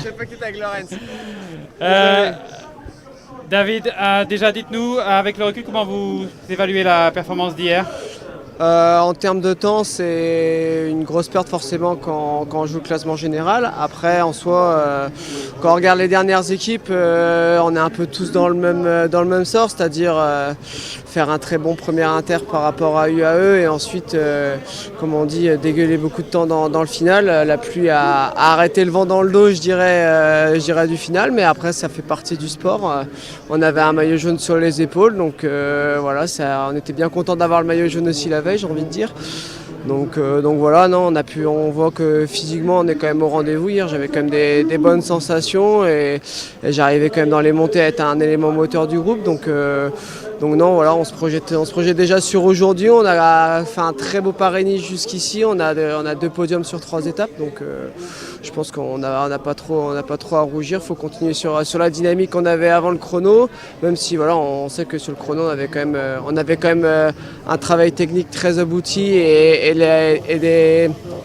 J'ai pas quitté avec Lorenz. David, déjà dites-nous, avec le recul, comment vous évaluez la performance d'hier? En termes de temps, c'est une grosse perte forcément quand on joue le classement général. Après, en soi, quand on regarde les dernières équipes, on est un peu tous dans le même sort, c'est-à-dire faire un très bon premier inter par rapport à UAE et ensuite, comme on dit, dégueuler beaucoup de temps dans le final. La pluie a arrêté le vent dans le dos, je dirais du final, mais après, ça fait partie du sport. On avait un maillot jaune sur les épaules, donc voilà, on était bien content d'avoir le maillot jaune aussi la veille, j'ai envie de dire. Donc voilà, non, on voit que physiquement on est quand même au rendez-vous. Hier j'avais quand même des bonnes sensations et j'arrivais quand même dans les montées à être un élément moteur du groupe. Donc non, voilà, on se projette déjà sur aujourd'hui. On a fait un très beau Paris-Nice jusqu'ici. On a 2 podiums sur 3 étapes. Donc je pense qu'on n'a pas trop à rougir. Il faut continuer sur la dynamique qu'on avait avant le chrono. Même si voilà, on sait que sur le chrono on avait quand même un travail technique très abouti et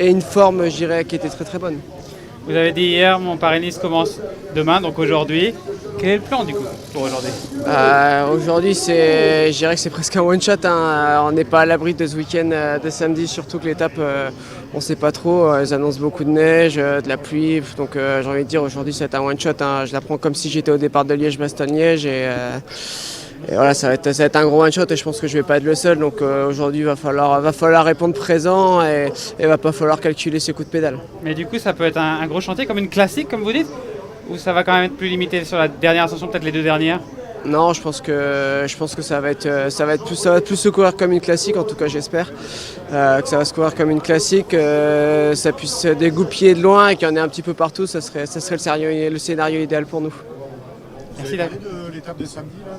une forme, je dirais, qui était très très bonne. Vous avez dit hier, mon Paris-Nice commence demain, donc aujourd'hui. Quel est le plan du coup pour aujourd'hui? Aujourd'hui, je dirais que c'est presque un one-shot. On n'est pas à l'abri de ce week-end de samedi, surtout que l'étape, on ne sait pas trop. Elles annoncent beaucoup de neige, de la pluie. Donc j'ai envie de dire, aujourd'hui, c'est un one-shot. Je la prends comme si j'étais au départ de Liège-Bastogne-Liège. Et voilà, ça va être un gros one-shot et je pense que je ne vais pas être le seul. Donc aujourd'hui, il va falloir répondre présent et il ne va pas falloir calculer ses coups de pédale. Mais du coup, ça peut être un gros chantier, comme une classique, comme vous dites? Ou ça va quand même être plus limité sur la dernière ascension, peut-être les 2 dernières? Non, je pense que ça va être plus se courir comme une classique, en tout cas j'espère que ça va se courir comme une classique, ça puisse se dégoupiller de loin et qu'il y en ait un petit peu partout, ça serait le scénario idéal pour nous. Merci David. Vous avez parlé de l'étape de samedi là